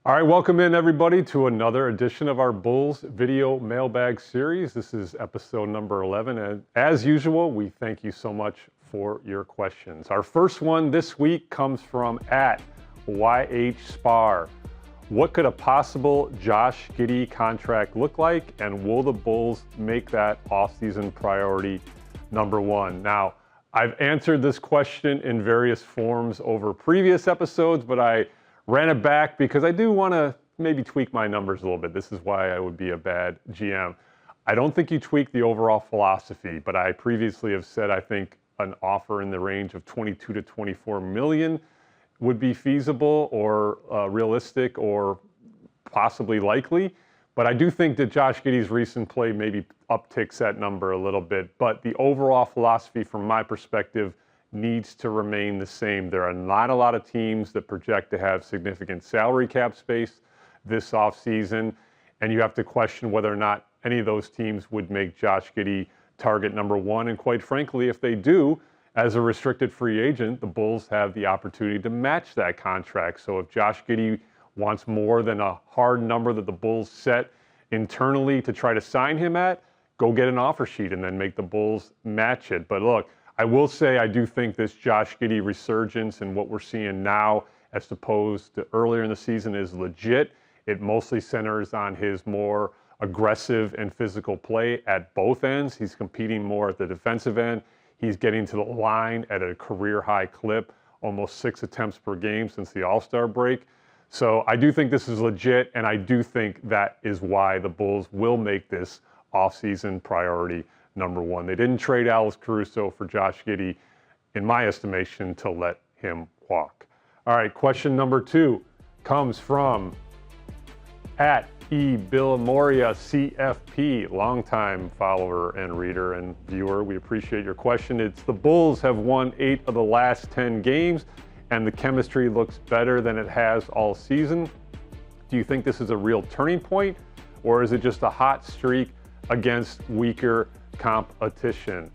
All right, welcome in everybody to another edition of our Bulls video mailbag series. This is episode number 11, and as usual, we thank you so much for your questions. Our first one this week comes from @𝗦cie𝗰𝗶𝗹. What could a possible Josh Giddey contract look like, and will the Bulls make that offseason priority number one? Now, I've answered this question in various forms over previous episodes, but I ran it back because I do want to maybe tweak my numbers a little bit. This is why I would be a bad GM. I don't think you tweak the overall philosophy, but I previously have said I think an offer in the range of 22 to 24 million would be feasible or realistic or possibly likely. But I do think that Josh Giddey's recent play maybe upticks that number a little bit. But the overall philosophy from my perspective needs to remain the same. There are not a lot of teams that project to have significant salary cap space this offseason, and you have to question whether or not any of those teams would make Josh Giddey target number one. And quite frankly, if they do, as a restricted free agent, the Bulls have the opportunity to match that contract. So if Josh Giddey wants more than a hard number that the Bulls set internally to try to sign him at, go get an offer sheet and then make the Bulls match it. But look, I will say I do think this Josh Giddey resurgence and what we're seeing now as opposed to earlier in the season is legit. It mostly centers on his more aggressive and physical play at both ends. He's competing more at the defensive end. He's getting to the line at a career high clip, almost 6 attempts per game since the All-Star break. So I do think this is legit, and I do think that is why the Bulls will make this offseason priority number one. They didn't trade 𝗪𝐿 𝗪𝐿 for Josh Giddey, in my estimation, to let him walk. All right, question number two comes from 𝗬𝗶𝘀𝗋 longtime follower and reader and viewer. We appreciate your question. It's the Bulls have won 8 of the last 10 games, and the chemistry looks better than it has all season. Do you think this is a real turning point, or is it just a hot streak against weaker competition?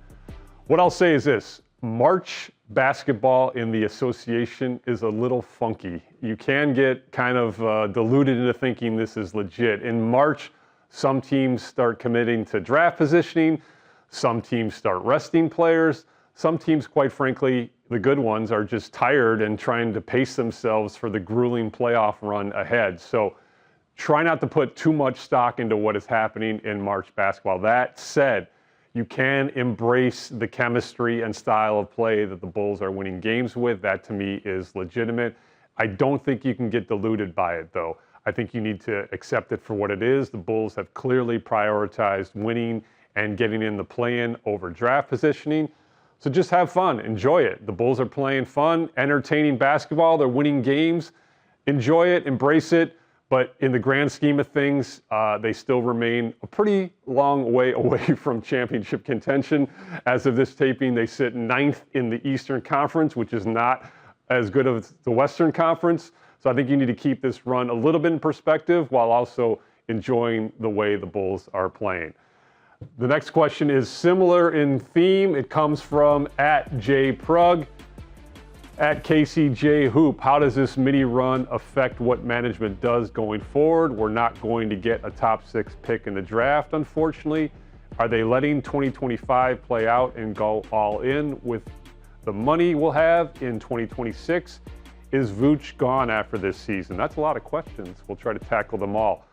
What I'll say is this: March basketball in the association is a little funky. You can get kind of deluded into thinking this is legit. In March, some teams start committing to draft positioning, some teams start resting players, some teams, quite frankly, the good ones, are just tired and trying to pace themselves for the grueling playoff run ahead. So try not to put too much stock into what is happening in March basketball. That said, you can embrace the chemistry and style of play that the Bulls are winning games with. That, to me, is legitimate. I don't think you can get deluded by it, though. I think you need to accept it for what it is. The Bulls have clearly prioritized winning and getting in the play-in over draft positioning. So just have fun. Enjoy it. The Bulls are playing fun, entertaining basketball. They're winning games. Enjoy it. Embrace it. But in the grand scheme of things, they still remain a pretty long way away from championship contention. As of this taping, they sit 9th in the Eastern Conference, which is not as good as the Western Conference. So I think you need to keep this run a little bit in perspective while also enjoying the way the Bulls are playing. The next question is similar in theme. It comes from @JPrug. @𝗪𝐶𝗰𝗶𝗹. How does this mini run affect what management does going forward? We're not going to get a top 6 pick in the draft, unfortunately. Are they letting 2025 play out and go all in with the money we'll have in 2026? Is Vooch gone after this season? That's a lot of questions. We'll try to tackle them all.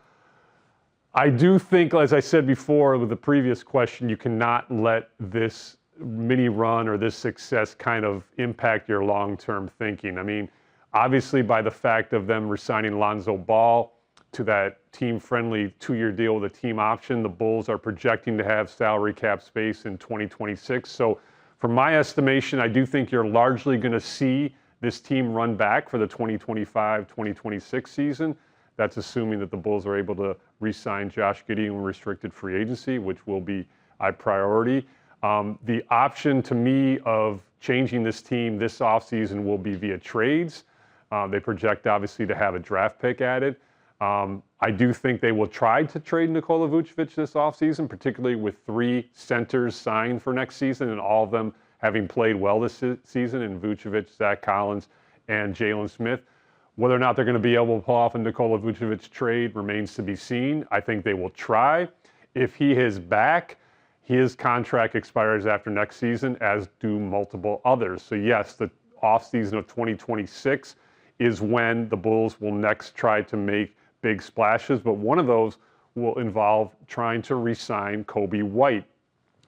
I do think, as I said before with the previous question, you cannot let this mini run or this success kind of impact your long-term thinking. I mean, obviously by the fact of them resigning Lonzo Ball to that team-friendly 2-year deal with a team option, the Bulls are projecting to have salary cap space in 2026. So from my estimation, I do think you're largely going to see this team run back for the 2025-2026 season. That's assuming that the Bulls are able to re-sign Josh Giddey in restricted free agency, which will be a priority. The option to me of changing this team this offseason will be via trades. They project obviously to have a draft pick added. I do think they will try to trade 𝗵𝗀 this offseason, particularly with 3 centers signed for next season and all of them having played well this season in 𝗵𝗀, Zach Collins, and Jalen Smith. Whether or not they're going to be able to pull off a 𝗍𝗶𝘀𝗍𝗀 𝗍𝗶𝘀𝗍 trade remains to be seen. I think they will try. If he is back, his contract expires after next season, as do multiple others. So yes, the offseason of 2026 is when the Bulls will next try to make big splashes, but one of those will involve trying to re-sign Coby White.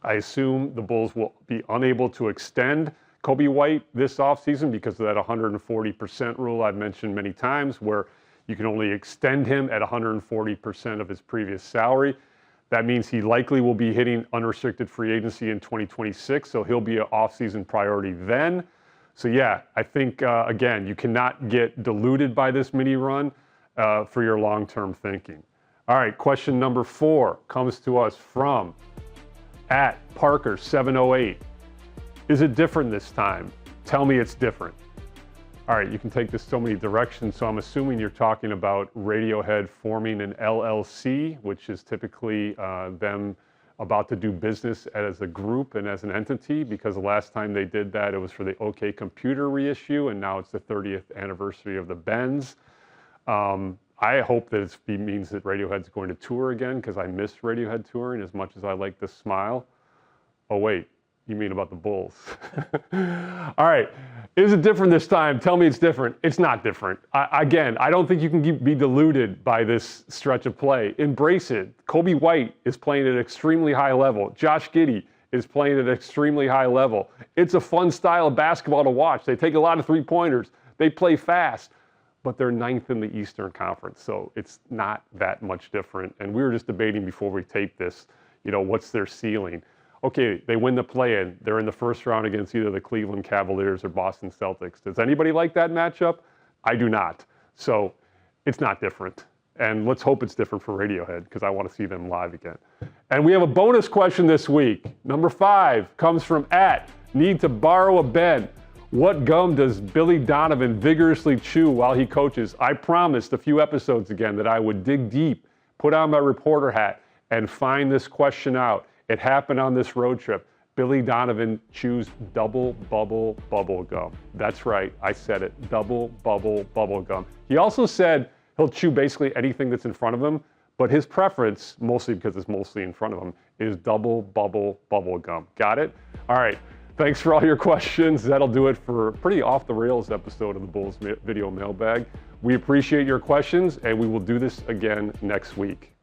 I assume the Bulls will be unable to extend Coby White this offseason because of that 140% rule I've mentioned many times, where you can only extend him at 140% of his previous salary. That means he likely will be hitting unrestricted free agency in 2026, so he'll be an offseason priority then. So yeah, I think, again, you cannot get diluted by this mini run for your long-term thinking. All right, question number 4 comes to us from @Parker708. Is it different this time? Tell me it's different. All right, you can take this so many directions, so I'm assuming you're talking about Radiohead forming an LLC, which is typically them about to do business as a group and as an entity, because the last time they did that, it was for the OK Computer reissue, and now it's the 30th anniversary of the Bends. I hope that it means that Radiohead's going to tour again, because I miss Radiohead touring as much as I like the smile. Oh wait, you mean about the Bulls. All right, is it different this time? Tell me it's different. It's not different. Again, I don't think you can be deluded by this stretch of play. Embrace it. Coby White is playing at an extremely high level. Josh Giddey is playing at an extremely high level. It's a fun style of basketball to watch. They take a lot of three-pointers. They play fast, but they're 9th in the Eastern Conference, so it's not that much different. And we were just debating before we taped this, what's their ceiling? Okay, they win the play-in. They're in the first round against either the Cleveland Cavaliers or Boston Celtics. Does anybody like that matchup? I do not. So it's not different. And let's hope it's different for Radiohead, because I want to see them live again. And we have a bonus question this week. Number 5 comes from @𝗍𝗶𝘶𝗍𝗀. What gum does Billy Donovan vigorously chew while he coaches? I promised a few episodes again that I would dig deep, put on my reporter hat, and find this question out. It happened on this road trip. Billy Donovan chews double bubble bubble gum. That's right, I said it, double bubble bubble gum. He also said he'll chew basically anything that's in front of him, but his preference, mostly because it's mostly in front of him, is double bubble bubble gum. Got it? All right, thanks for all your questions. That'll do it for a pretty off the rails episode of the Bulls Video Mailbag. We appreciate your questions, and we will do this again next week.